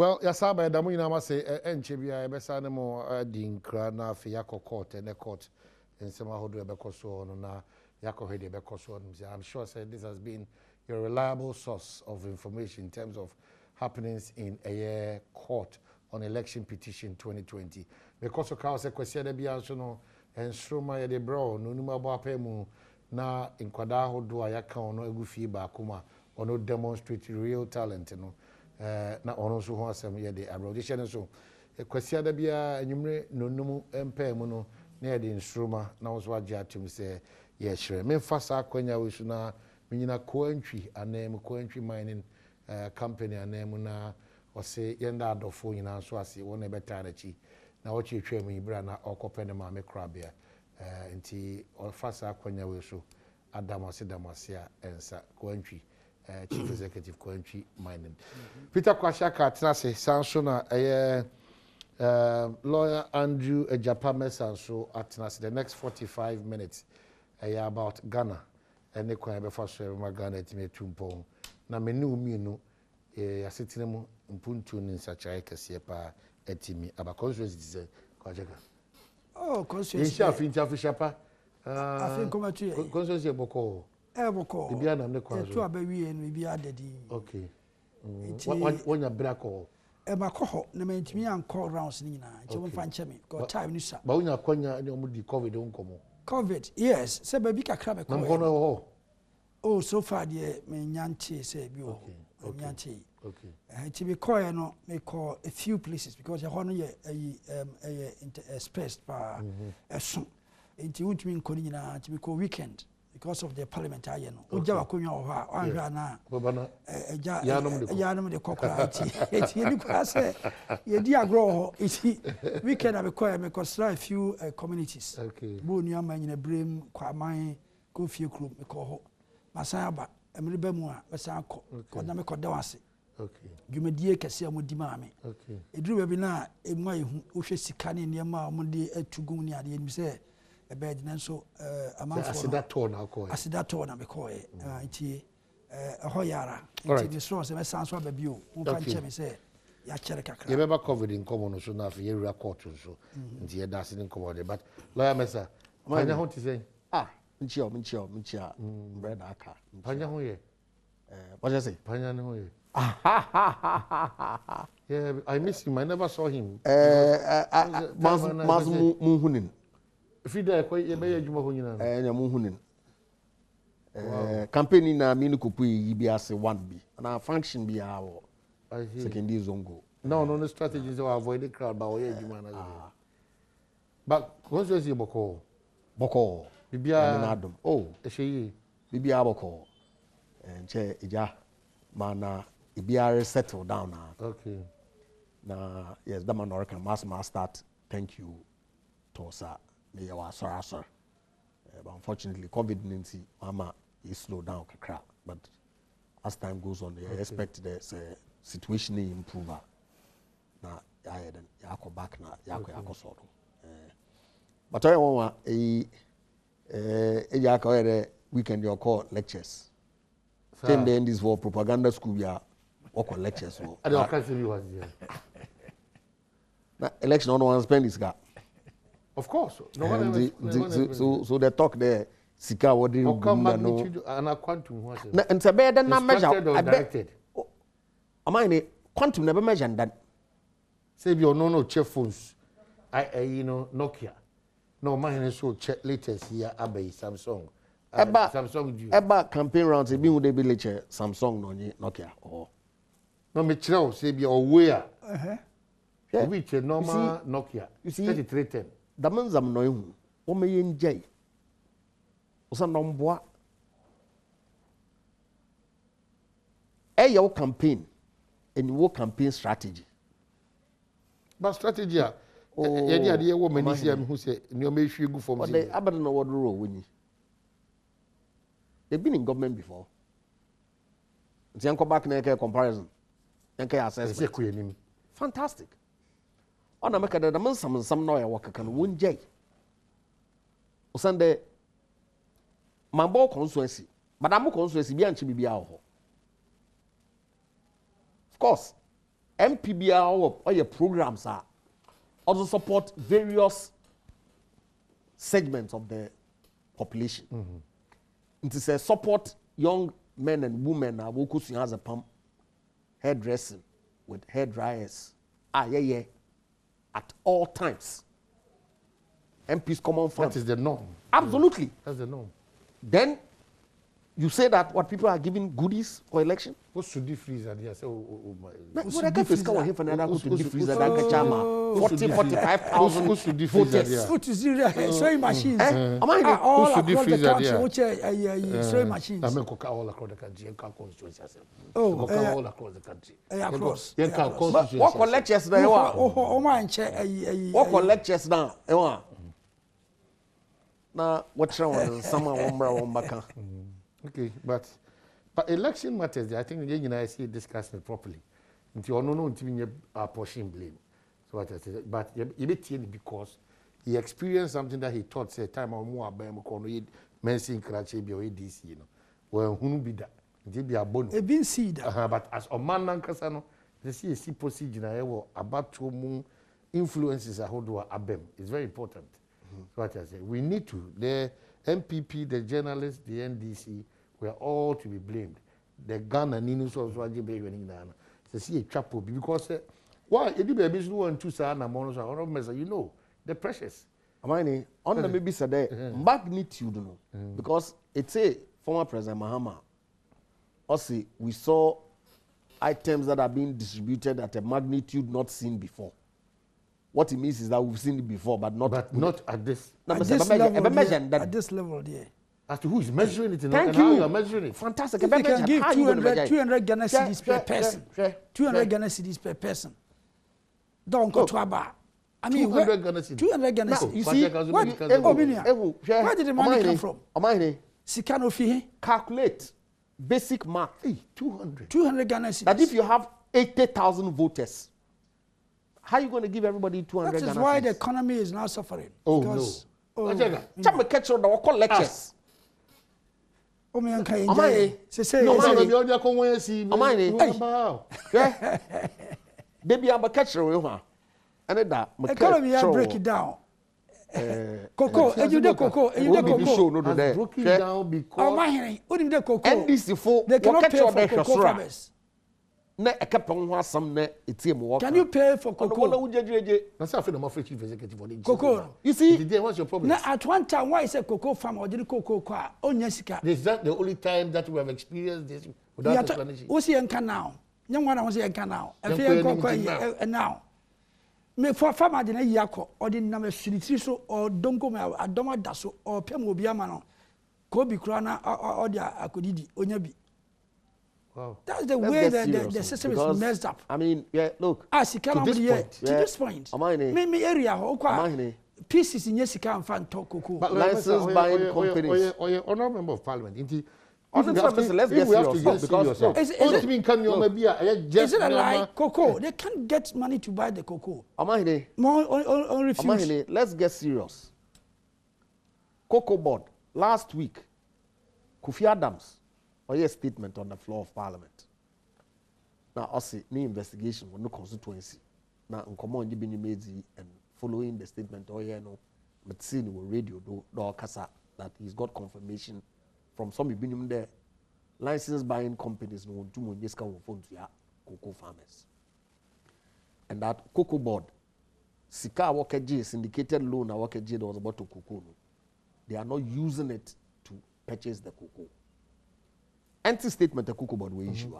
Well, yasaba damu ina mase enchebia ebesa ne mo di nkra na afi yakọ court and court nsema hodo ebekoso no na yakọ hede ebekoso no. I'm sure said this has been a reliable source of information in terms of happenings in a court on election petition 2020. Because of course kwesi da bia so no enstroma ye de bro no numa bo apemu na nkwada hodo ayaka ono egufie ba kuma ono demonstrate real talent no. Na ono so ho asem ye de abroadisha so kwasi da bia enwumre nonum empa mu no na ye de instruma na wo so age atum se ye hire me fasa akwanya we so na menyina koantwi anem koantwi mining company anem na o se yenda adofo nyina so ase wo na beta na chi na wo chietwa mu ibra na okopene ma me krabia nti o fasa akwanya we so adamase a ensa koantwi Chief Executive Country Mining. Peter Kwashaka Tenase Sansona lawyer Andrew Ejapame Sanso at Tenase the next 45 minutes about Ghana and the Kwame before Sherma Ghana Tumpo. Na menu minu yasitinemu mpuntu in such a casiepa etimi about constituency Kwashaka. Oh, constituency. I think constituency boko. Eboko. Bibia na me kwa. To abawie no bibia dadi. Okay. When you break all. Ebako na mentimi anko rounds ni nyina. Che won fa nche me. Go time ni sa. Ba unya kwanya ni omudi COVID onkomo. COVID, yes. Se baby kakra me ko. Nkono oh, so far the me nyanche se bi o. Nyanche. Okay. To be call no me call a few places because you hono ye expressed by so. Nti wuntimi nko ni nyina to be call weekend. Because of the parliament aye no oja wakonwa ho a anhwa na baba yanom de kokora eti ni kwa se ye di agro ho eti weekend abekọ me kosra a few communities bo nu ama nyina brem kwa man ko fie kro me ko ho masan aba emre ba mu a besan akọ ko na me ko da wase dwumadie kese amodi ma me eduru ba bi na emu ayehu ohwe sika ne niam a omde atugun ni ade ni se bed na so amount asida to na because nti hoyara nti the so se me sanso ababio mo fa nche me se ya chere kakra ye beba COVID in common so na fa ye record so nti ye da sin common but lawyer mesa panya ho ti say nchia bread aka panya ho ye what you say panya no ye yeah, I miss him. I never saw him. Mas muhunin. Fida ko ye be adwuma ho nyina nya muhunin campaign na mi ni kopu yi bi ase one bi na function bi a wo second is zongo no strategies to avoid the crowd ba ye adwuma na but once you see boko bibia na Adom ehye bibia boko nche ija mana ibia settle down na okay na yes that man can mass start thank you to sir me ya sorry but unfortunately COVID-19 mama is slow down kakra but as time goes on I expect the situation to improve na ya then ya go back na ya go so but I want ya ka the weekend you call lectures 10 days this for propaganda school ya or lectures I don't can see you was there na election on one spend is got. Of course. So the talk there, Sika what do you do? And quantum was it? And it's better than measure. Directed. Am I quantum never measured that? Say your no check phones. Nokia. No mine is so check latest here Abbey Samsung. Eba campaign rounds be would be lecture Samsung no Nokia or no me chiro say be aware. Which normal Nokia. You see 3310. Damanzam no hu o me yenjai o sa no mboa your campaign and your campaign strategy but strategy ye dia de wo manisi am hu se ni o me hwie gu form se but abada no wodro woni they've been in government before then come back na comparison then assessment fantastic ona make da man sam na o yakaka no wonjai o sande mambo constituency madam constituency bi anche bibia ho of course MPBR or your programs are also support various segments of the population. It is a support young men and women who could as a pump, hairdressing with hair dryers. At all times. MPs common fund. That is the norm. Absolutely. That's the norm. Then you say that what people are giving goodies for election? What should you freeze at here? Oh my. What I get to score here for another to freeze that chama 45,000. Who should you freeze at here? What is it? Sewing machines. Am I All who should you across the freeze at country, here? which sewing machines. I mean, all across the country and constituency. Oh, All across the country. Across. what lectures now? Oh, my check. What lectures now? Now, what's wrong? Someone one back. Okay, but election matters. I think you and I see discussing it properly. Until you know, until are pushing blame. So what I said, but you because he experienced something that he thought say time or more about him. Mention Karachi be already DC, you know. Well, who be that? It be a bonus. It been see that. But as a man and Kasano, they see a procedure about two moon influences a whole do abem. It's very important. So what I say, we need to the MPP, the journalists, the NDC, we are all to be blamed. The Ghana Ninus also are being done. They see a chapel because why it be a business one two sana monos or you know the precious. Amani on the maybe said magnitude no because it's a former President Mahama. Also, we saw items that are being distributed at a magnitude not seen before. What it means is that we've seen it before, but not at this. At this level, at this level, yeah. As to who is measuring it and Thank how you. you are measuring it. Fantastic. If you can give 200 Ghana cedis per Sure. person, 200 Ghana cedis per person. Don't go to Aba. I mean, 200 Ghana cedis. 200 Ghana No, cedis. You but see, there can what? be- can be- Where did the money come from? Amani, Sikano Fihe, calculate basic math. Hey, 200. 200 Ghana cedis. That if you have 80,000 voters, how are you going to give everybody 200 That is Ghana why the cedis? economy is now suffering. Oh, because, no. Oh, Chama catch on the call lectures. oh, me anka Amani. enjoy. Say, No, Amani. man, you only come when you see me. Amani. What about? Yeah. They be able to catch you, huh? And that economy have break it down. Cocoa, and you the cocoa, and you the Show cocoa. no do Has there. broken Share. down Oh, because my henry, what if the cocoa? NDC for They cannot catch pay your for cocoa sora. farmers. Na ekapon ho asam na etie mo work. Can you pay for Wona cocoa? wujejeje. that's how I feel I'm afraid chief executive for the Cocoa. You see, Today, what's your problem? Now, at one time, why is a cocoa farm or did cocoa kwa? Oh, Jessica. Is that the only time that we have experienced this without explanation? What's the anchor now? Young one was the anchor now. Young And boy, cocoa anything and now. Me for farmer didn't yako or didn't name so or don't go me a doma daso or pemo biamano. Kobe Krana or the Akudidi, Onyabi. Wow. That's the let's way get that serious, the system because, is messed up. I mean, yeah, look. As he cannot this be here point, to this point. Me area Amahine. pieces in Jessica and fan talk cocoa. But License buying companies. Honorable member of parliament. Let's get serious because look, Is it a lie? Look, Cocoa. They can't get money to buy the cocoa. Amahine. More on refuse. Amahine, let's get serious. Cocoa board last week. Kofi Adams a statement on the floor of parliament. Now, I see no investigation with no constituency. Now, uncommon you been made and following the statement, but seeing the radio do kasa that he's got confirmation from some been there license buying companies no do mo yeska wo phone to ya cocoa farmers. And that cocoa board sika wakeji syndicated loan wakeji that was about to cocoa. They are not using it to purchase the cocoa. Anti-statement the cocoa board we issue.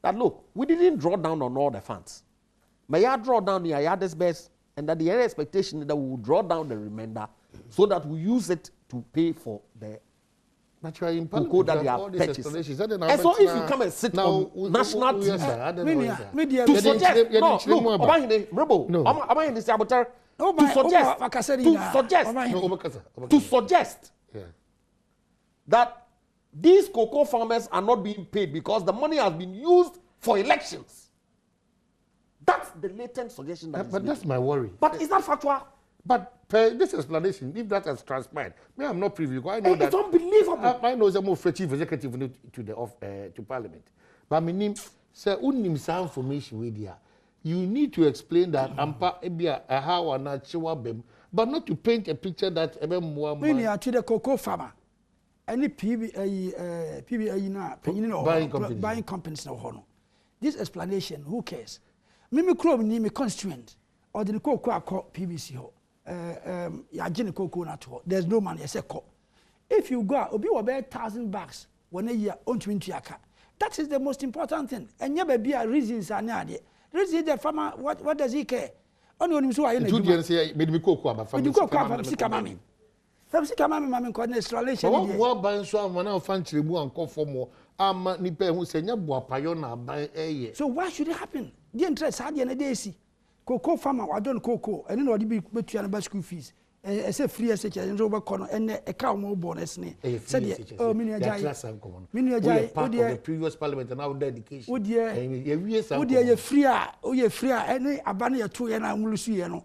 That look, we didn't draw down on all the funds. May I draw down the Ayades best, and that the expectation is that we will draw down the remainder so that we use it to pay for the but you are in cocoa that they are purchasing. And so if you come and sit on national TV Media to suggest, to suggest that these cocoa farmers are not being paid because the money has been used for elections. That's the latent suggestion that but that's my worry. But is that factual? But this explanation, if that has transpired, me, I'm not privy. I know that it's unbelievable. I know some of chief executive to the to Parliament. But my name say unim some information with there. you need to explain that ampa ebia how na chiwa bem, but not to paint a picture that ebe mwa ma. Many are to the cocoa farmer. Any PBA na buying companies na hono. This explanation, who cares? Mimi Chrome ni me constituent or the cocoa PBC ho. Ya gene cocoa na to. There's no money. I say co. If you go, obi will buy $1,000 when a year on 20 aka. That is the most important thing. And never be a reasons are not there. Reason the farmer, what does he care? Only on him so I know. Say maybe cocoa, but from Famsi Kamami, mammy, called installation. What by so one of fancy and call for more. Nipe who say Nabua Payona by a year. So why should it happen? The interest had in a day. Cocoa farmer, I don't cocoa, and no be between about school fees. I say free as and over corner and a cow more bonus. Said, oh, Minia, part of the previous parliament and our dedication. Would ye free? Oh, ye free, any abandon 2 and I'm Luciano.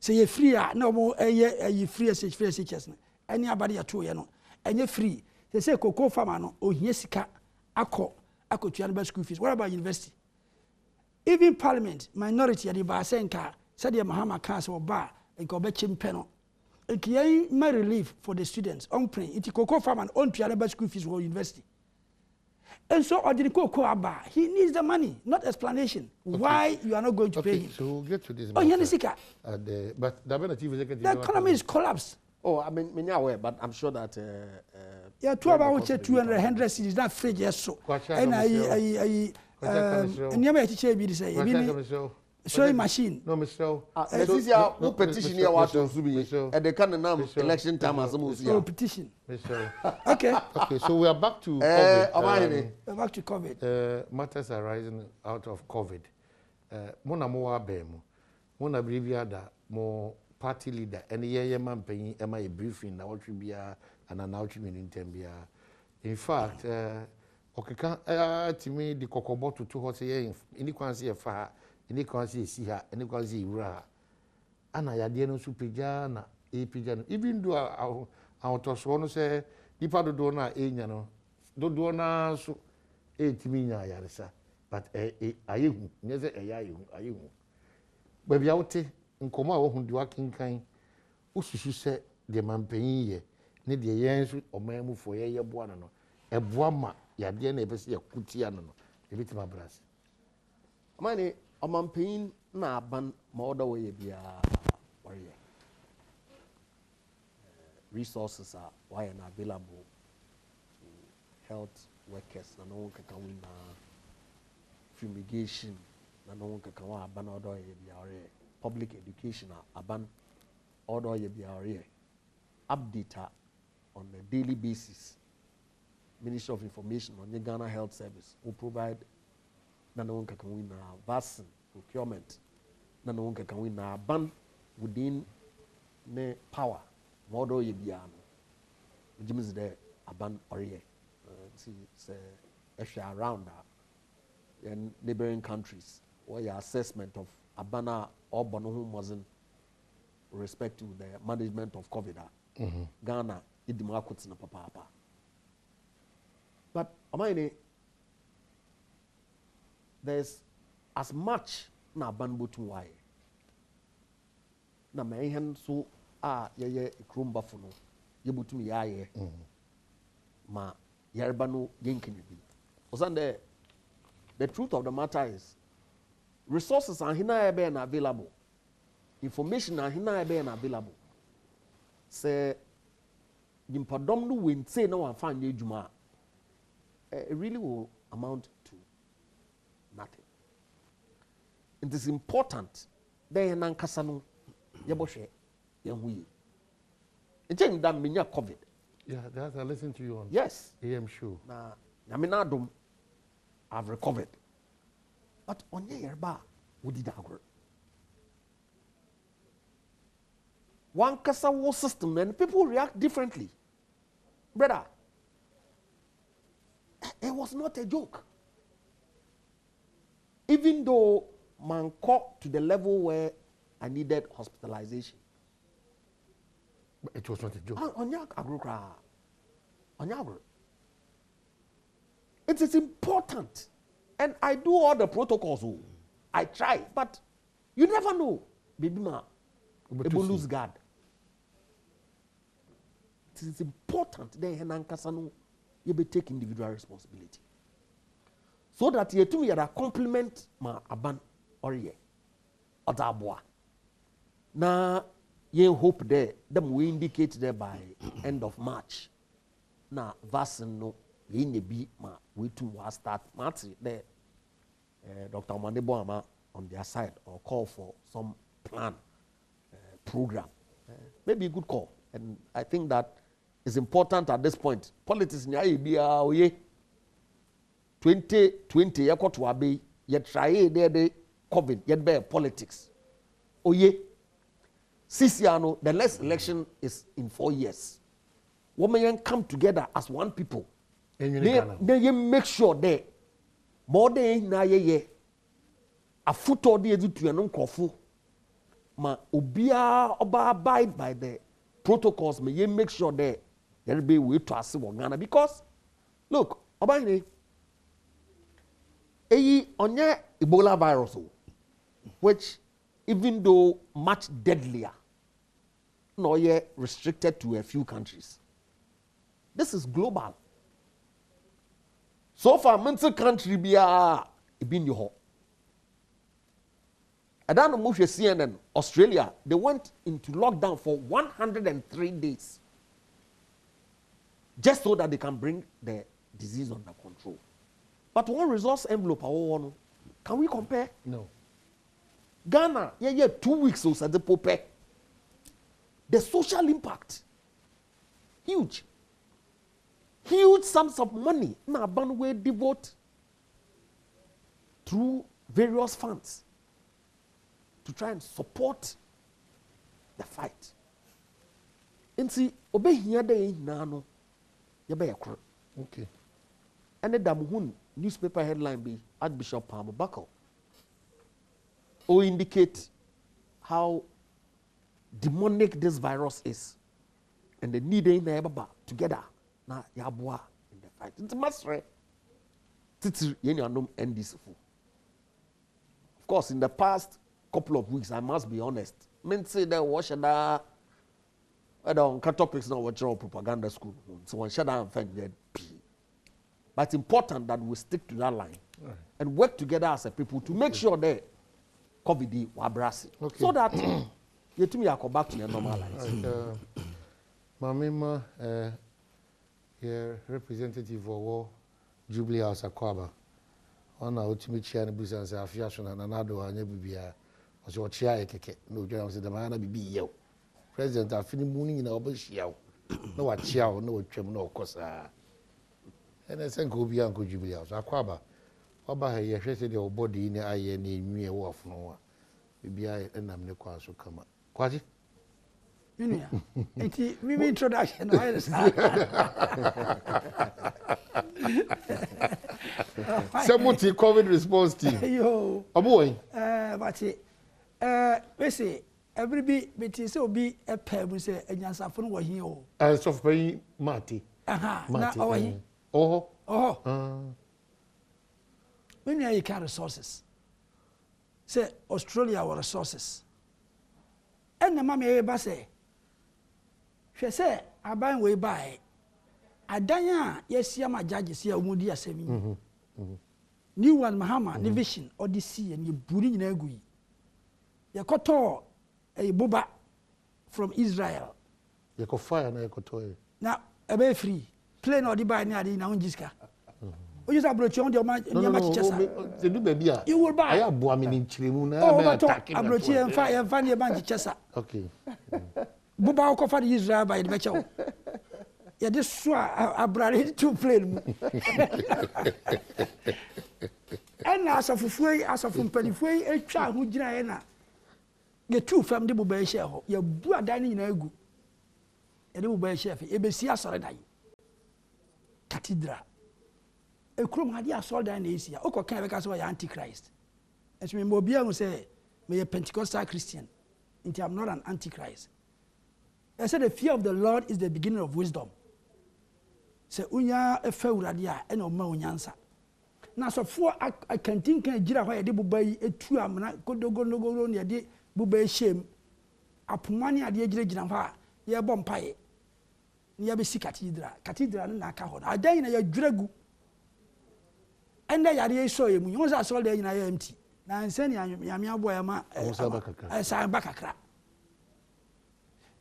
Say ye free, no more a ye free as free as anybody at 2 and ye free. They say cocoa farmer, oh, yesika, ako to your school fees. What about university? Even parliament, minority at the Basenka, said the Mahama Castle or bar and go back chimpenal. It my relief for the students. On praying, it's cocoa farm and on to school fees for university. And so, or the cocoa abba, he needs the money, not explanation. Okay. Why you are not going to pay him? So we'll get to this. Oh, Yanisika. But the economy is collapsed. Oh, I mean, aware, but I'm sure that. Yeah, 12 hours, 200 cities, not free, yes, so. And and never teach me to say, sewing machine. No, Michelle. This is your petition here. What to be? And they can't name election time as a musician. Petition. Okay. Okay. So we are back to COVID. Back to COVID. Matters arising out of COVID. Mona moa bemu. Mona briviada mo party leader. And ye man paying a briefing na what be an announcement in Tembia. In fact, okay, to me the kokobo to hot in the quansi of fire. Any quantity see her, any quantity ra. And I had no supijana, a pigeon. Even though our toswono say, the part of dona, do dona so 8 million yarisa. But I you, never a yayu. Baby out in coma who do working kind. Usu say the man paying ye, need the yens or mamu for ye buano. A buama, yadia never see a cutiano, a bit my brass. Money. Pain na ban more way be warrior. Resources are why are available to health workers na no one can win fumigation na no one can ban order be public education ban order be update on a daily basis. Ministry of Information on the Ghana Health Service will provide na no one can win vaccine procurement na no one can win ban within ne power model ye bia no jimis there ban ore see say around in neighboring countries where your assessment of abana or bono wasn't respect to the management of COVID. Ghana idima akutsina papa but amine there's as much na banbutu why na mehen so ye krumba funo yebutu yaye ma yarba no yenkini bi osande the truth of the matter is resources are hina ebe na available, information are hina ebe na available. Say yimpadom no wen say na wan fa anye adwuma it really will amount to nothing. It is important that nankasa no yebohwe yehuye. Ejem da menya COVID. Yeah, that's I listen to you on. Yes. I am sure. Na me na Adom I've recovered. But onye yerba wodi da agro. One kasa war system and people react differently. Brother, it was not a joke. Even though man caught to the level where I needed hospitalization. But it was not a joke. It is important. And I do all the protocols. I try, but you never know. Baby ma, able lose guard. It is important that you be take individual responsibility. So that you to me a compliment ma aban or ye or dabwa. Now you hope there them we indicate there by end of March. Now vaccine no in the be ma we to start March there. Dr. Mandebo Ama on their side or call for some plan program. Maybe a good call, and I think that is important at this point. Politics in the 2020 you got to obey. You try there COVID. You be politics. Oh yeah. Sisiano, the next election is in 4 years. Women come together as one people. Then you make sure they more than na ye a foot or the to an uncle ma ubia oba abide by the protocols. May you make sure there will be way to us Ghana because look, obane onye Ebola virus, which even though much deadlier, no yet restricted to a few countries. This is global. So far, mental country be in your home. I don't know if you CNN, Australia, they went into lockdown for 103 days. Just so that they can bring the disease under control. But one resource envelope, can we compare? No. Ghana, 2 weeks so the pope. The social impact, huge. Huge sums of money na banwe devote through various funds to try and support the fight. And see, obey here day nano, yakro. Okay. And the Damuhun newspaper headline be Archbishop Palmer Buckle. Or indicate how demonic this virus is and the need in the together. Na yabwa in the fight. It's master. Titi yenyanum end this fool. Of course, in the past couple of weeks, I must be honest. Men say that wash that I don't topics now watch propaganda school. So one shut down and that. But it's important that we stick to that line and work together as a people to make sure that COVID wabrasi. So that you to me I come back to your normal life. Mamima representative of Jubilee House Akwaba. On our ultimate chair and business affiliation and another and Bibia was your chair keke. No, General said the man be yo. President, I feel mooning in our bush yow. No, what chow, no, trim, no, cosa. And I sent Gobi Uncle Jubilee House Akwaba. Oba her ye said your body in the eye and me a wolf no. Bibia and I'm the quas will come up. Quasi? We introduction. Somebody COVID response team. Yo, a boy. But we say every bit is so be a pair we say and Yansa for what he owe. As of paying Marty. Marty. Oh. When you can resources. Say Australia or resources. And the mammy say. She said, I buy way by. I danya, yes, my judges here, Moody assembly. New one, Mahama, division, or the sea, and you bullying in Egui. You koto a boba from Israel. You could fire and you could toy. Now, a bay free, plain or the buy near the Naunjiska. Or you have brought you on your match. They do baby. You will buy a booming in Chirimuna. I brought you and fire and find a bunch of chesa. Okay. Boba covered Israel by the Becho. Yeah, this swa I brought it to play. And as of Fui, as of Penifui, a child who Jina. The two from the Bubay share, your blood dining in a good. And the Bubay chef, Ebesia Saradai. Cathedral. A crum had ya sold in Asia. Oko can because of Antichrist. As me Mobia will say, may a Pentecostal Christian. Until I'm not an Antichrist. I said the fear of the Lord is the beginning of wisdom. Se unya efe uradia eno ma unyansa. na so for a canteen can gira ho yede buba yi etu amna godogonogo ne yede buba shem apomane ade gira ho a ye bom pae ne ya be si cathedral na aka ho adan na ya dwiragu enda yare ye so ye mu yo za so le nyina ya empty na nsani yame aboya ma sa bakakra.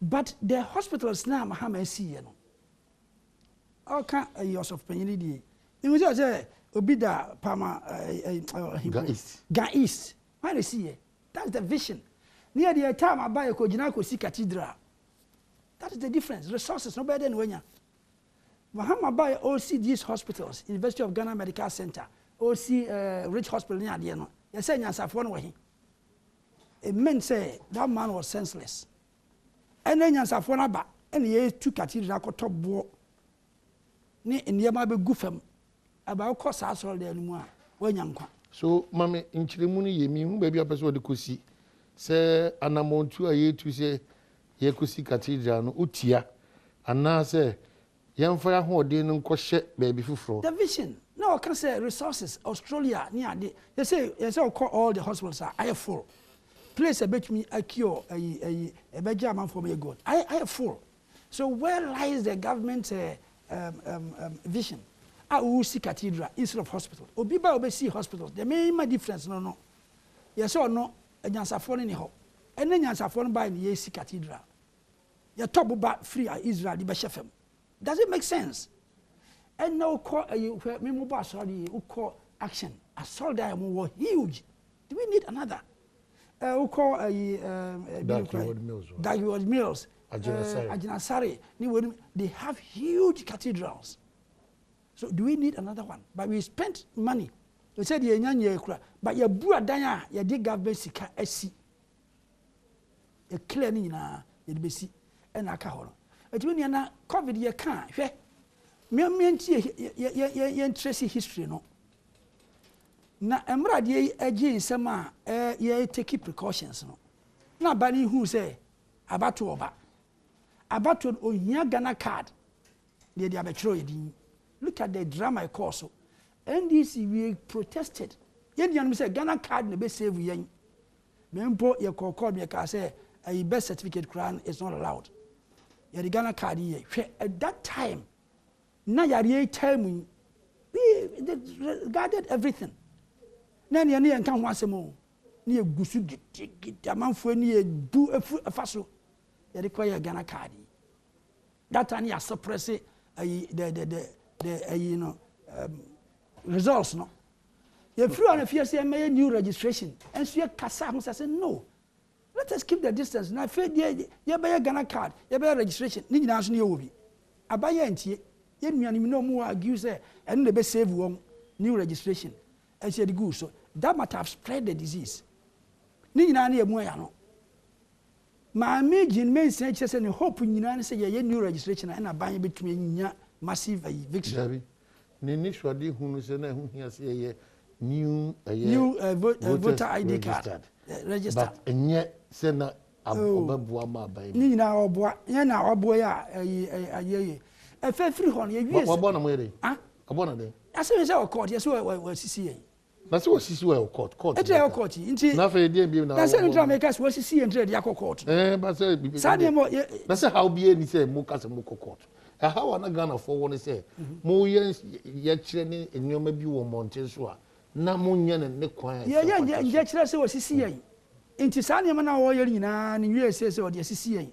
But the hospitals now mahama see you know all can Yosef Penyidi it was say obida pama ga east why they see it that's the vision near the time I buy a kojina ko see cathedral. That is the difference. Resources, no better than when you. Mahama buy all see these hospitals, University of Ghana Medical Center, all see Rich Hospital near the end. You say Nyansa for one way. It meant say that man was senseless. And then Nyansa for one back, and he took cathedral top board. Ni in the Mabe Goofem about cost us all there anymore. When young. So, Mammy, in Chilimuni, you maybe a person to see. Say, Anamontu, a year to say. Ye kusi cathedral no utia ana say yemfa ho de no nkɔhye baby fufuro. The vision no I can say resources Australia near the they say call all the hospitals are full place a bit me a cure a beja man for me god I full. So where lies the government vision? I will see cathedral instead of hospital obi ba obi see hospitals there may make difference no yes or no nyansafo ni ho ene nyansafo no buy ni see cathedral ya top ba free Israel di be shefem. Does it make sense? And now call me mobile sorry who call action I saw that was huge. Do we need another who call Dagwood Mills Ajinasari they have huge cathedrals. So do we need another one? But we spent money. We said but your buadanya ya dig government sika esi a clear na ye be si and aka ho. It mean na COVID ye can hwe me ye trace history no. Na emra de agi nsem a ye take precautions no. Na bani hu say abato oba. Abato ohia Ghana card. They abetro yedin. Look at the drama I cause. NDC we protested. Yen say Ghana card ne be save yen. Mempo ye call me ka say a birth certificate crown is not allowed. Ye the Ghana card ye. At that time, na yari time we guarded everything. Na ne ne kan ho asemo. Ne gusu gidi amanfo ne du afaso. Ye the call Ghana card. That time ya suppress the results no. You flew on a fear say may new registration and so you kasa who say no. Let us keep the distance. Now fair you buy a Ghana card, you buy registration. Ni na so ne obi. Abaya ntie ye nuanim no mu argue say and the best save one new registration. And say the good so that might have spread the disease. Ni na na emu ya no. Ma imagine men say say ne hope nyina say ye new registration and aban betumi nya massive victory. Ni shwadi hunu se na hu hia se ye new voter ID card register. But enye se na obabua ma ban. Ni na oboa ye na oboa ya ayeye. E fe free hon ye wiese. What na mo ye? Ah? Abona de. Ase say o court, yes we sisi ye. Na se wo sisi we court. E try court. Nti na fe dey bi na. Na se ntra make us we sisi ye trade ya court. But say Sadia mo na se how bi ni say mo ka se mo court. How an Ghana for one say, more years yet training in your maybe one mountain so. Na munyan and ne quiet. Yeah, just was CCA. Into Saniman or Yerina and USA or the CCA.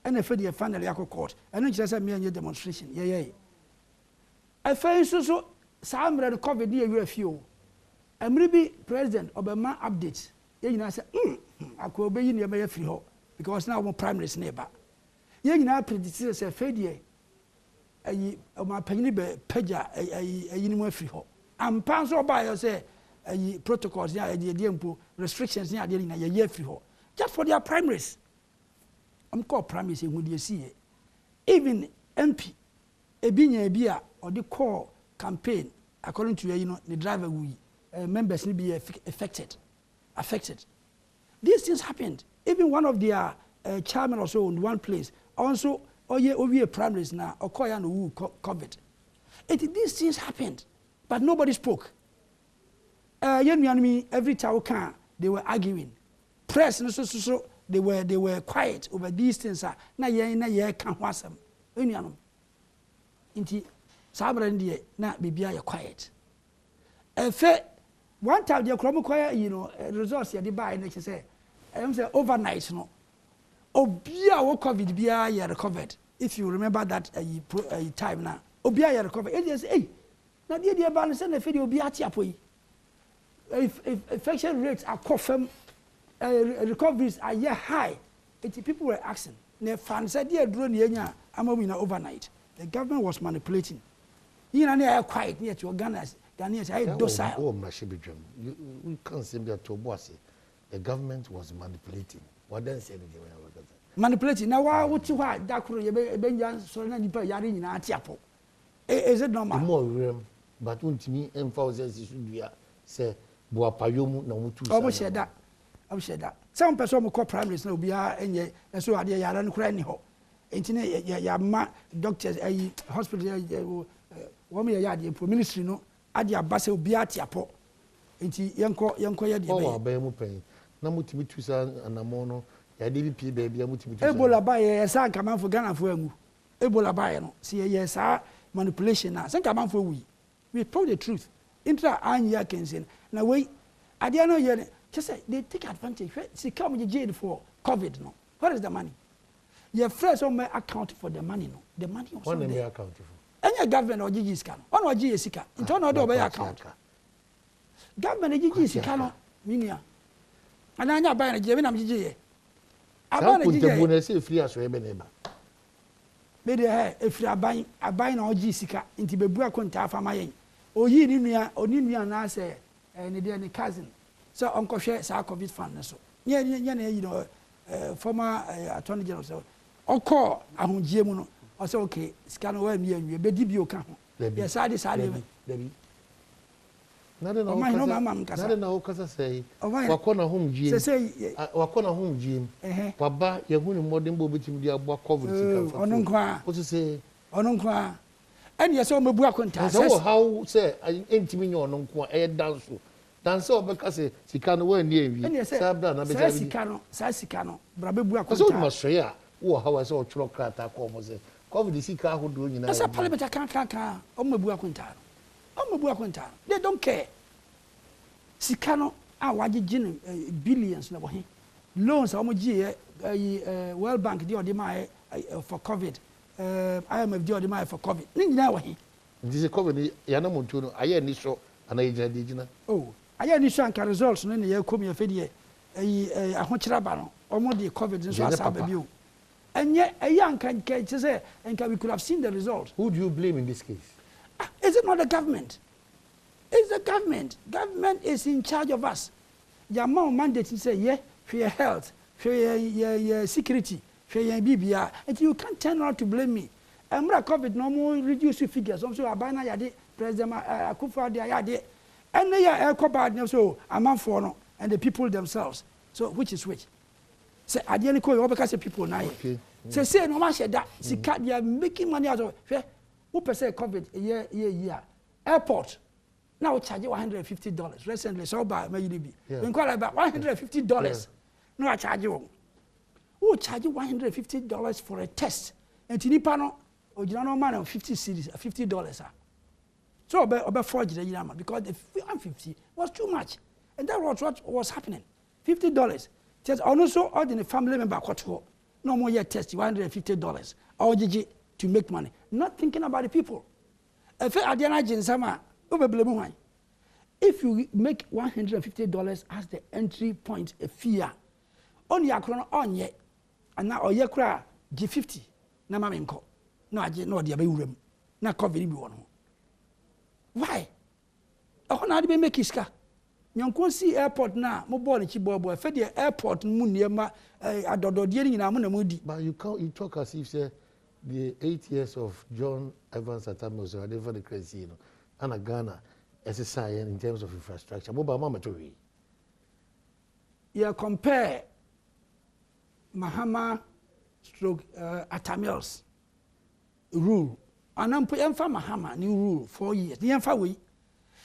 And I fed your final Yako court. And then just a mere demonstration. Yeah. I find so some red COVID near few. And maybe President Obama updates. Yeah, I said, I could be in your free home because now I'm primary neighbor. Yeah, you know, pretty say failure. My penny be peja a free ho. And panso by say protocols near the restrictions near the year free ho. Just for their primaries. I'm called primaries when you see it. Even MP, a beer or the core campaign, according to the driver we members need be affected. These things happened. Even one of their chairman or so in one place also. Oh yeah, over primaries now, or COVID. These things happened, but nobody spoke. every time they were arguing. Press so they were quiet over these things. Na ye can wasam. Unianum. Inti sabra ndiye na bibia ye quiet. One time the Chrome quiet, resource ya buy and say, I'm say overnight no. Obia COVID bia ye recovered. If you remember that time now. Obia ye recovered. It just na dia balance na fe obia tiapo. If infection rates are confirmed, recoveries are yet high. People were asking. Ne fan said, "Dear drone yenya, I'm overnight." The government was manipulating. You know, they are quiet near to Ghanaians. Ghanaians are docile. Oh, we can't say that to boss. The government was manipulating. What then say anything? Manipulating. Now, why would you want that? Benjamin, so many people are in Atiapo. Is it normal? More room, but won't me emphasize should be say. I share that. I share that. Some person will call primaries no be and so are they are crying ho. Internet ya doctors hospital woman ya ministry no adia base obi atiapo. Enti yenko ya de be. Oh ba mu pen. Na mutimi tusa anamo no ya DVP baby mutimi tusa. Ebola ba ye sa nka for Ghana for angu. Ebola ba ye no. See ye sa manipulation na. Say nka for we told the truth. Intra anya kensin. Now wait, I don't know yet. Just say they take advantage. See, come with jail for COVID. No, where is the money? Your friends on my account for the money. No, the money was on the account for. Any government or GG scan. On or GG scan. In turn, or by account. Government GG scan. Minia. And I buy a German GG. I buy a GG. Free as Rebeneba. Maybe if you are buying or GG scan into the Bua Conta for my. O yi ni nua oni nua na say ne de ne cousin so onko hwe sa covid fan so nye former attorney general so onko ahunjie mu no o say okay sika no wa mi anwie be di bi o ka ho ye sa de na na o kasa say wakona homjie waba ye hu ni modern bo bitim di agbo covid sika ono nkwa o say ono nkwa and yes, I'm a book contact. So, how say, I ain't me on a dance. Dance over Cassie, she can't wear near me. And yes, Sicano, Brababua, so much share. Oh, how I saw Trocrat, almost cover the Sika who do you know. That's a parliament I can't on my book contact. On my book contact. They don't care. Sicano, our billions never him. Loans, how much year, World Bank, the Odima for COVID. I am a deal for COVID. This is COVID. Yanamutuno. I am so an agent. Oh, I am Nishan results. No, you come here, Fedie. A Honchirabano, almost the COVID in Sababu. And yet, a young can say, and we could have seen the result. Who do you blame in this case? Is it not the government? It's the government. Government is in charge of us. Your mom mandate to say, yeah, for your health, for your security. And you can't turn around to blame me. I'm not COVID no more reduce figures. So I buy yadi President Akufo Addo yadi. And they are bad so I'm for no and the people themselves. So which is which? Say ideally call because people now. Say no man said that. See they are making money out of it. Who per se COVID year. Airport. Now charge $150. Recently so by maybe. We call about $150. No I charge you. Who charge you $150 for a test? And Tinipano, or you know, man, 50 cities, $50. So about 40 because the 150 was too much. And that was what was happening. $50. Just also all the family member got no more yet test $150. Or to make money. Not thinking about the people. If you make $150 as the entry point, a fear, on your crown on yet. And now or yakra G50 na mamenko no age no dia be wuram na COVID bi wono why o na de be make iska nyanko si airport na mo ball chi bobo fe de airport mu niema adododie ni na mo na mudi. But you talk as if say the 8 years of John Evans Atamos or whatever the crazy you know and Ghana SSI in terms of infrastructure mo ba mama to we you compare Mahama stroke Atamils rule. And I'm putting for Mahama new rule 4 years. The Enfa we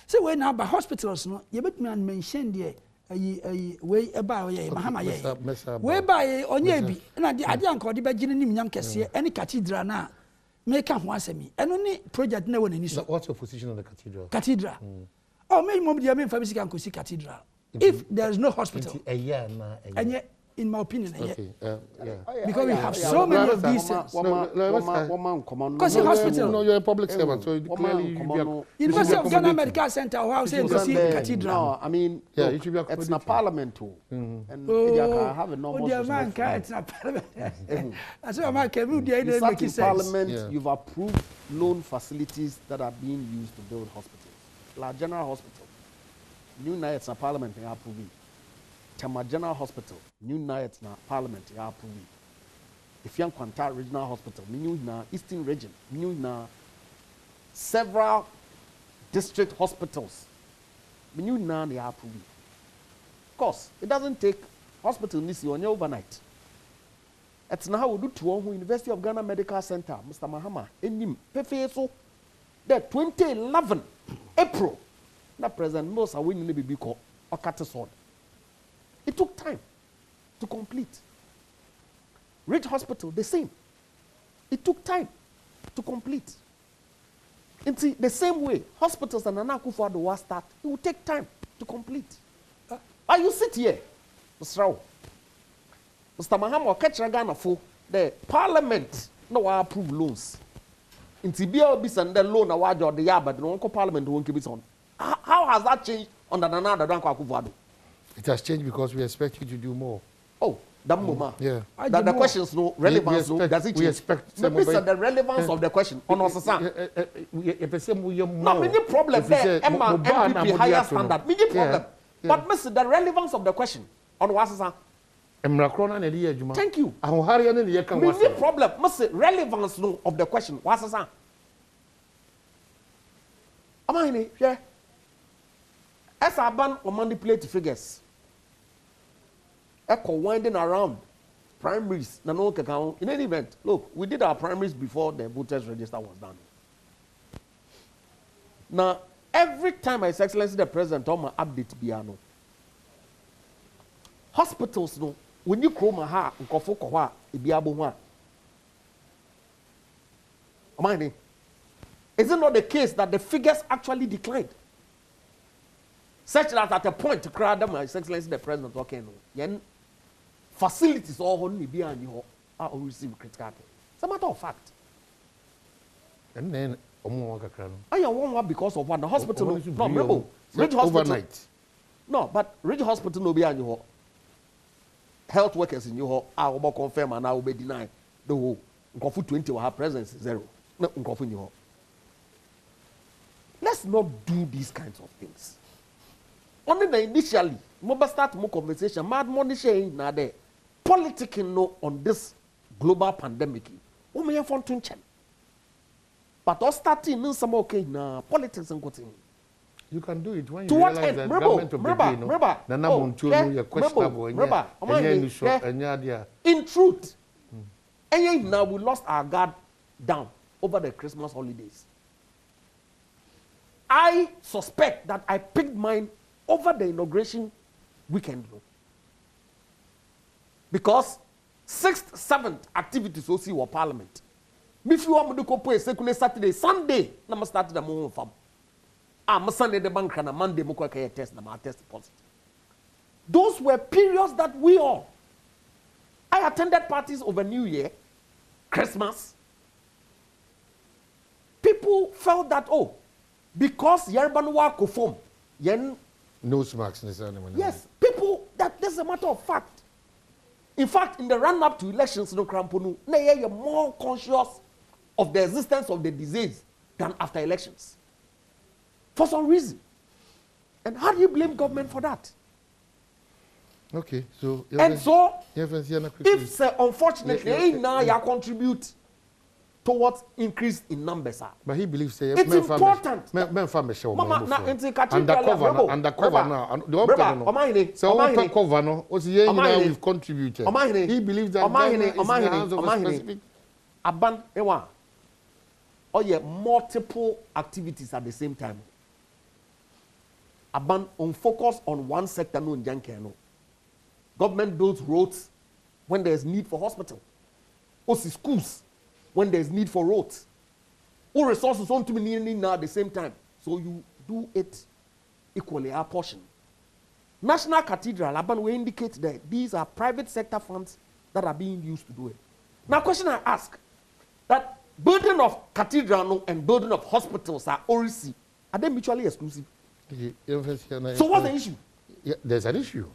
say we now by hospitals no you bet me and mention there we eba ye mahama ye we by onye bi na de ade anka ode begine nim nyam kese any cathedral na make ho asemi eno ni project na woni so. What's your position on the cathedral? Cathedral. Oh, me mom dia me family can go see cathedral. If there is no hospital. In my opinion, okay. Because we have so many of these things. Because the hospital. No, you're a public servant, so clearly University of Ghana Medical Center, how say go see cathedral. No, I mean, yeah, it should be it's not parliament too. And I have a normal. It's not parliament. I say, man, can we do it? Parliament, you've approved loan facilities that are being used to build hospitals, like General Hospital. New Nights na Parliament they approve it. Tema General Hospital, New Nights na Parliament they approve it. If you Kwanta Regional Hospital, new na Eastern Region, new na several district hospitals, new na they approve it. Of course, it doesn't take hospital nisi on your overnight. It's now we do to University of Ghana Medical Center, Mr. Mahama, enim so that 2011 April. Na President Mosa winning the baby call or cut a sword. It took time to complete. Ridge Hospital, the same. It took time to complete. And see, the same way, hospitals and Akufo Addo will start, it will take time to complete. But you sit here, Mr. Rao. Mr. Mahama, catch Ghana for the Parliament no approve loans. In Tibia, be send the loan a wage or the yard, but no Parliament won't keep it on. How has that changed under Nana Akufo Addo? It has changed because we expect you to do more. Oh, that moment. Yeah. The questions no relevance no. Does it change? We expect the relevance of the question. On us, sir. No, many problem there. Emma MPP higher standard. Many problem. But miss the relevance of the question. On what, sir? Thank you. Many problem. Miss relevance no of the question. What, sir? Am I in here? As I ban or manipulate figures, echo winding around primaries, in any event, look, we did our primaries before the voters register was done. Now, every time His Excellency the President on my update piano, hospitals no, when you chroma ha, nkofo kohwa, ibiabo wa. Am I in? Is it not the case that the figures actually declined? Such that at a point to crowd them, His Excellency the President talking, yen facilities all only be and you are receive critical. It's a matter of fact. And then I am one because of what the hospital no remember Ridge Hospital overnight. No, but Ridge Hospital no be and you health workers in you are about confirm and now be deny the whole Nkofu 20 will have presence zero. No Nkofu you. Let's not do these kinds of things. Only the initially, we start more conversation. Mad money sharing now there. Politicking no on this global pandemic. We may have fun to change. But us starting in some okay na politics and cutting. You can do it when you realize that government of the day, in truth, now we lost our guard down over the Christmas holidays. I suspect that I picked mine over the inauguration weekend. Because 6th, 7th activities will see what parliament. If you want to go a second Saturday, Sunday, I'm start the moment from. I'm Sunday the bank and Monday, I'm test, I'm test positive. Those were periods that we all. I attended parties over New Year, Christmas. People felt that, oh, because Yerbanwa conform, yen nose marks. Yes, people, that's a matter of fact. In fact, in the run-up to elections, no Kramponu, you're more conscious of the existence of the disease than after elections. For some reason. And how do you blame government for that? Okay, so... And so, if unfortunately, now you contribute towards increase in numbers. But he believes it's important. Undercover now. We've contributed. He believes that or multiple activities at the same time. aban on focus on one sector no njanke no. Government builds roads when there's need for hospital. Also schools when there's need for roads. All resources on to be now at the same time. So you do it equally our portion. National Cathedral, Aban will indicate that these are private sector funds that are being used to do it. Now, question I ask, that building of cathedral and building of hospitals are ORC, are they mutually exclusive? So what's the issue? Yeah, there's an issue.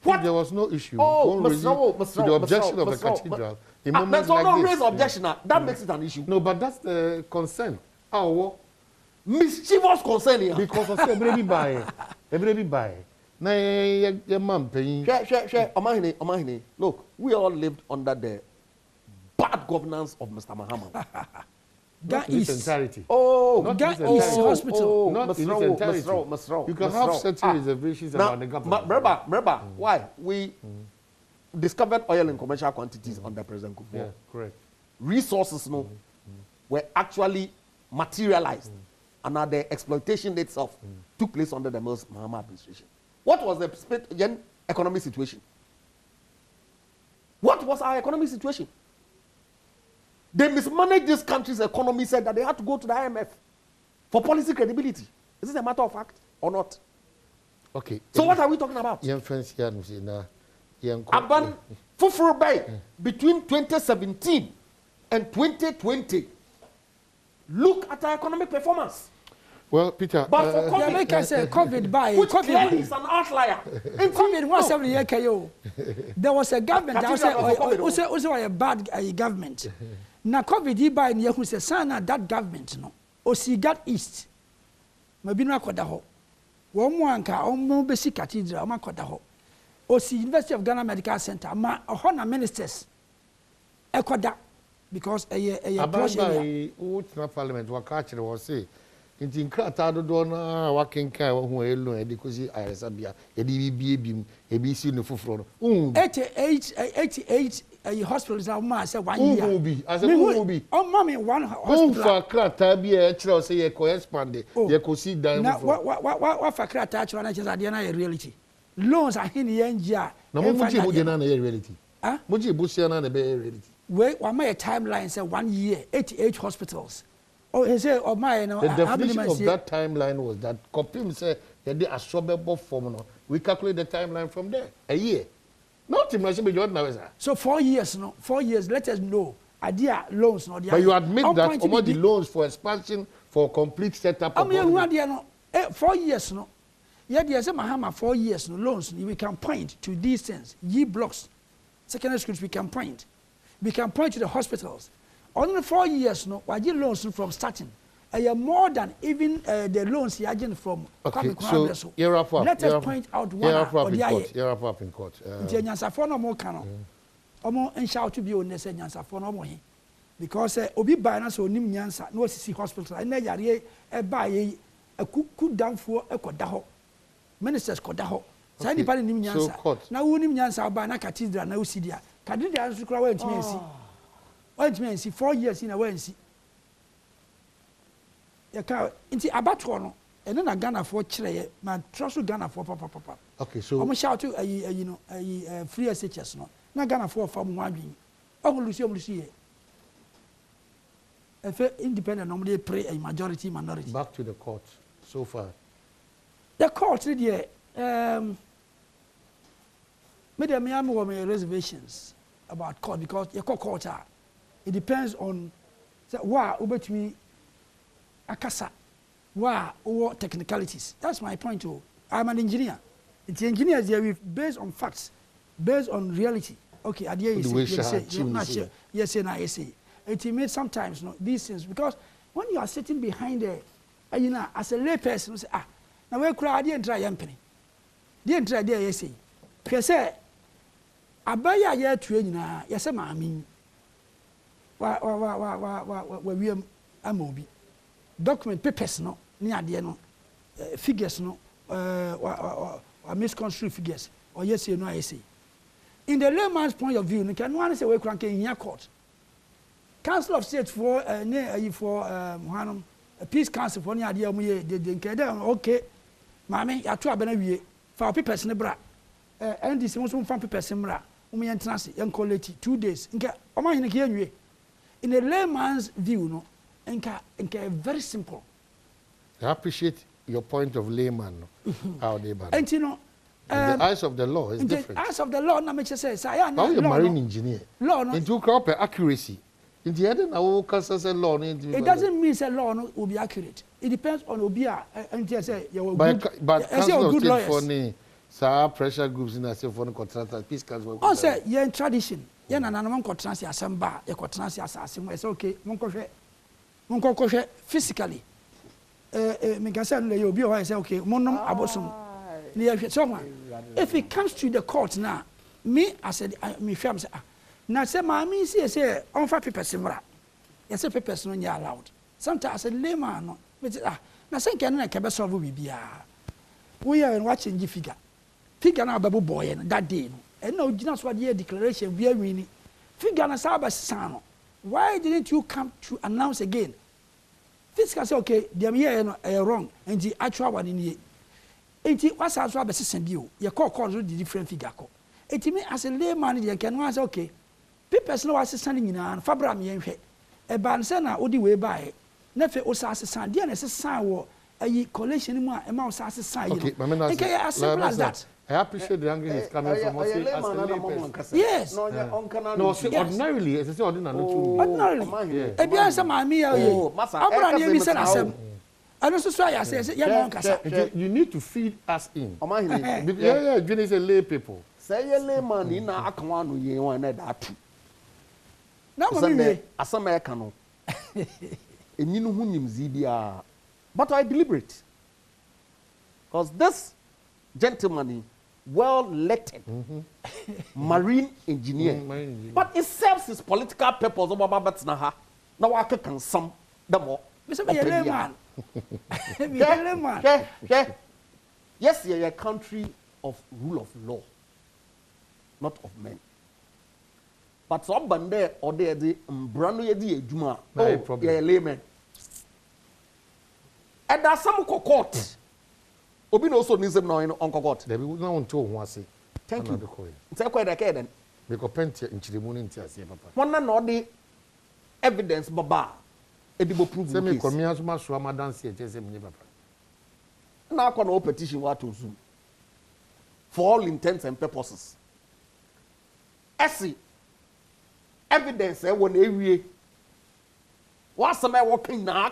What? If there was no issue. Oh, the objection of the cathedral. There's no raise objection. That makes it an issue. No, but that's the concern. Oh, mischievous concern here. Because of everybody buy. Everybody buy. Na your mom paying. Share. Omahine. Look, we all lived under the bad governance of Mr. Mahama. Not in its entirety. Oh, that is hospital. Not in its entirety. You can have certain reservations about the government. Remember, why? We discovered oil in commercial quantities under President Akufo. Yeah, correct. Resources were actually materialized, and now the exploitation itself took place under the Mahama administration. What was the economic situation? What was our economic situation? They mismanaged this country's economy, said that they had to go to the IMF for policy credibility. Is this a matter of fact or not? Okay. So what are we talking about? Aban Fufuru Bay between 2017 and 2020. Look at our economic performance. Well, Peter, but for COVID by which COVID is an outlier. In COVID, 1 year KO, there was a government that was a bad government. Now COVID by near who says sana that government no. Osigat East. Maybe no kodaho. Womanka omo basic cathedral ma kodaho. Osi University of Ghana Medical Center ma ohona ministers. Ekoda because a parliament wakachire was say nti nkrata dodo na wakenkan wo hu elu e dikosi ayresabia e di bibiem e bi si no foforo no 88 hospitals are ma say 1 year who be as a who be oh mommy one hospital for krata bia e kire say ye ko expand ye ko si dan na wa for krata kire na chesa de na reality loans are hin ye ngia na mo muji bo de na ye reality ah muji bo sia na be reality we wa my timeline say 1 year 88 hospitals. Oh, he said, oh my, no. The definition of that timeline was that Kopim said that they are absorbable formula. We calculate the timeline from there. A year. Not imagine beyond now. So 4 years, no. 4 years, let us know. Idea loans, no. But you admit that all the loans for expansion, for complete setup. I mean, 4 years, no. Yeah, there's a Mahama 4 years, no loans. We can point to these things. Ye blocks, secondary schools, we can point. We can point to the hospitals. Only 4 years, no, I get loans from starting. More than even the loans he had from. Okay, so let us point out one. You're up in court. No more cano. Omo and shout to be on the same Yansa for no more. Because Obi Bana so Nim Yansa, no CC hospital, and then a buy a cook down for a Kodaho. Ministers Kodaho. So anybody Nim Yansa. Now, Nim Yansa by a cathedral, no Sidia. Cathedral to cry to me. What means 4 years in a way. You can't. It's about one, and then I Ghana for Chile, my trust Ghana for Papa. Okay, so I'm shout to a free SHS no. Not Ghana for from one dream. Oh, Lucy. If independent normally pray a majority minority. Back to the court so far. The court did made a me reservations about court because your court are. It depends on why ubetumi akasa why or technicalities. That's my point too. I'm an engineer. It's engineers here based on facts, based on reality. Okay, at the end you say I say. It means sometimes these things because when you are sitting behind there, as a lay person, you say now we cry didn't try company. Didn't try there you say. Because say abaya ye train na you say mami we amobi document papers no near the no figures no misconstrued figures or yes you know I say in the layman's point of view you can one say we crank in your court council of state for for peace council for near the okay Mami, ya tu abena wie. For papers ne bra. And this most from papers mra. Yantrasi, young quality 2 days. Inka, Oma Hinaki. In a layman's view, no, Inka very simple. I appreciate your point of layman. How they and you know, in the eyes of the law is different. The eyes of the law, na make say, how you marine engineer? Law, no. Into crop accuracy. In the end, now say law. It doesn't mean say law no will be accurate. It depends on Obia and say you but council of state for the pressure groups in the for the contractors. Peace council. On say yeah in tradition. Yeah na man contract assemba. You contract assassin. It's okay. Mon ko physically. Me can say no you be why say okay. Monom abosom. If it comes to the court now, me I said me fam say now say mami say on fa papers mra. You say papers no nya allowed. Sometimes I said layman no. Na say can na ke be solve bibia. We are watching the figure. Figure na babu boy that day no. And no original so the declaration we are winning. Figure na say no. Why didn't you come to announce again? Fiscal say okay, them here no wrong and the actual one in here. Enti wasa so abesesen bio ye call the different figure ko enti me as a layman dey can one say okay papers no assistant nyina fabra me yenhwe e ban say na odi we bae na fe o sa assistant dey na assistant wo ayi collection mu a e ma o sa assistant yi no e can as simple as that. I appreciate the angle he's coming from. Yes. No, ordinarily, as I say, ordinarily. E bia say ma me o abra na mi say na sem. And also, so I say, you need to feed us in. Yeah, you say lay people. Say a layman in a Akawano, you want that. Now, as a American, and you know who names Zidia. But I deliberate. Because this gentleman, well elected marine engineer, but it serves his political purpose over Babatsnaha. Now I can sum them all. Mr. Yes, you're a country of rule of law, not of men. But some bande or there the brand new Juma. Oh, you're a layman. And there's some court. Obi also needs them now in Uncle Court. They will not to once. Thank you. It's quite a kid then. Because Pentia in Chilimun, Papa. One and the evidence, Baba. Edibo prove the case. Semi as much as Madame said, Papa. Now, can all petition what to Zoom for all intents and purposes. Evidence when every what's the man walking now?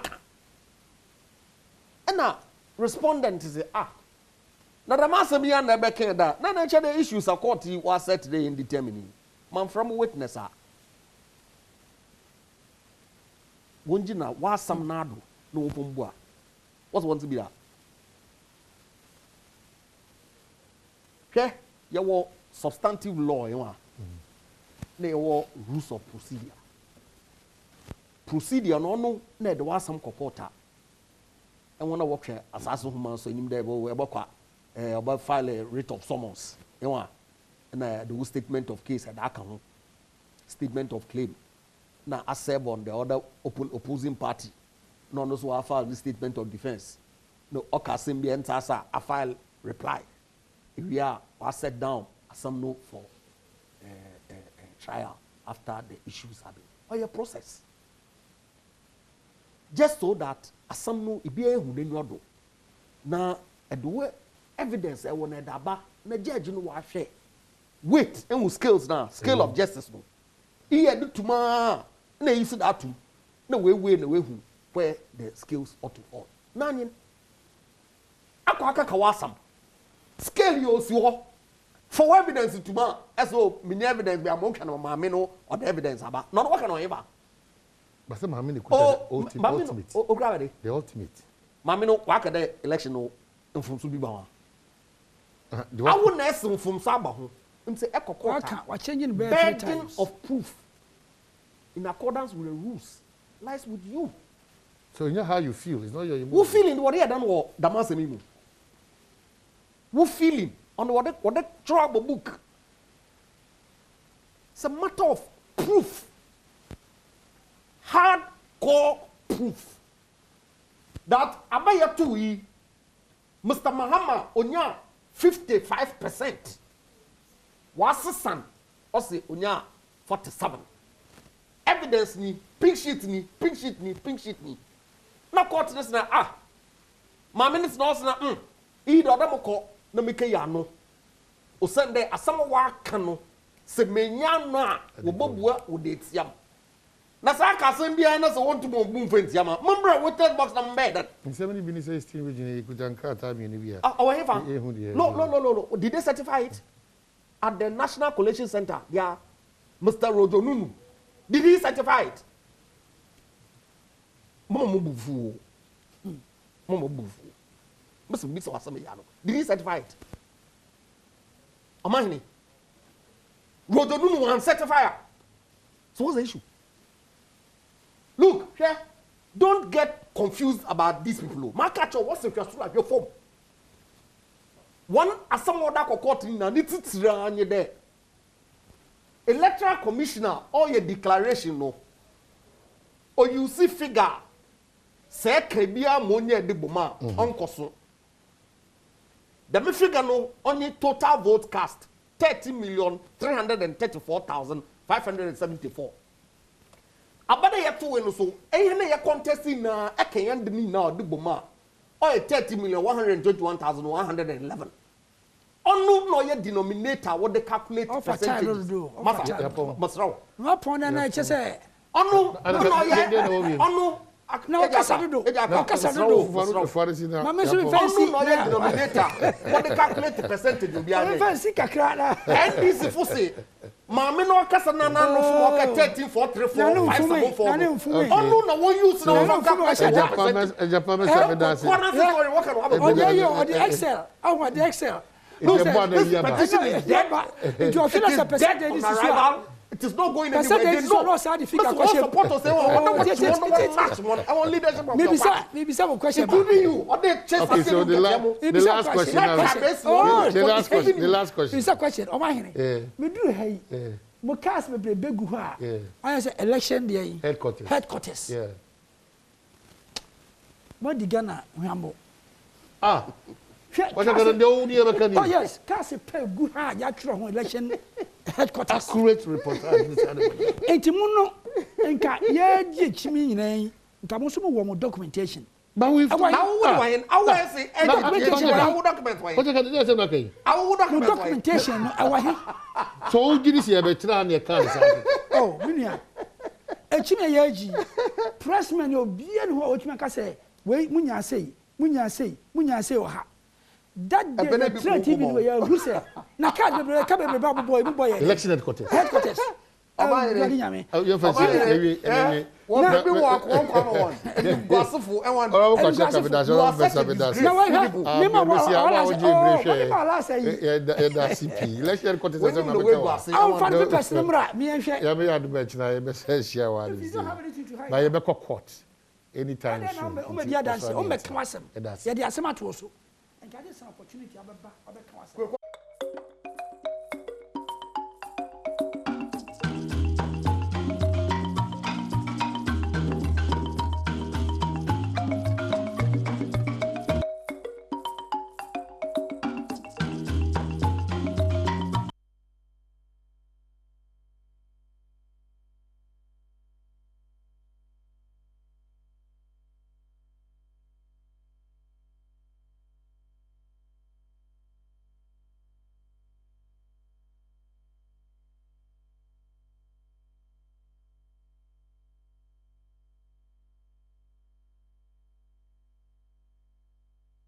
And now, respondent is now the master be under back that. Now, the issues are court was set today in determining. Man from witness are. Wonjina was some nado no open boa. What's want to be that? Okay, you want substantive law, you want. They want rules of procedure. Procedure no there was some comporter. And when I work here as human, so in there we about file a writ of summons. You want, and the statement of case at account, statement of claim. Now, I serve on the other opposing party. No, no, so I file the statement of defense. No, Okasimbi and Tasa, I file reply. If we are, I set down some note for trial after the issues have been. Or your process. Just so that some no, it be a who then you now, the evidence I want to daba, the judge no wa share. Wait, and with scales now, scale of justice no. He had tomorrow. Na you see that too. No way where the skills ought to fall. Nanyin. Akwaka kawasam. Scale you see for evidence tomorrow. As so many evidence be among kind of mamino or the evidence about. Not what can I ever. But some mamino could the ultimate. Oh, gravity. The ultimate. Mamino waka the election no from Subibawa. I wouldn't ask them from Sabahu. And say echo quarter. We're changing burden of proof. In accordance with the rules, lies with you. So you know how you feel. It's not your emotion. Who feeling what they done or Damas and Who feeling on what they trouble book? It's a matter of proof. Hardcore proof. That abaya tui Mr. Mahama onya 55%. Wasisan ose onya 47. Evidence ni pink sheet ni. Na court this na ma minutes na ose na e do adam ko na meke ya no. O sende asam wa ka no se menya no a wo bobua wo de tiam. Na sa ka sem bia na so wonto mo bu mfantiam a. Membra with that box na mbed. Somebody been say steam region ikutanka ta mi ni bia. Oh, hefa. No. Did they certify it? At the National Collation Center, yeah, Mr. Rojo Nunu. Did he certify it? Mama bufu. Mr. Biso Asame Yano. Did he certify it? Amahini. Rojo Nunu and certifier. So what's the issue? Look, here. Don't get confused about these people. Makacho, what's the question of your form? One asam order court in na nititira there. Electoral commissioner or your declaration no. Or you see figure say krebia monye de boma onkoso. The figure no only total vote cast 30,334,574. Abada yeto we no so ehne ye contesting na eken de ni na de boma. Or 30,121,111. Onu no ye denominator what they calculate percentage. Masraw. No point na che say. Onu no ye. Onu na kasa do. Kasa do. Mama so be fancy no ye denominator what they calculate percentage will be ane. Fancy kakra na. NDC for say Mama no kasa na no for 13,434,574. Onu no one use no for calculation. Japan dance. Oh yeah, the Excel. Oh, the Excel. It is not going anywhere. They know. Support us. I want leadership. Maybe some question. Okay, so the last question. The last question. It's a question. Oh my God. Me do hey. Mo cast me begu ha. I say election there. Headquarters. Yeah. What the Ghana Rambo? What are going to do? Oh yes, cast a pay good ha. Ya tro election headquarters. Accurate report. Enti muno enka ye di chimi nyina nka mo so mo wo mo documentation. But we've document why? Documentation so you this here betra na kan sa. Oh, minia. Echime ye ji. Pressman obi en ho otuma ka say, "We munya say o ha." That day the trend TV we who say, "Na ka be boy election headquarters." Your facility one gossipful and one anytime.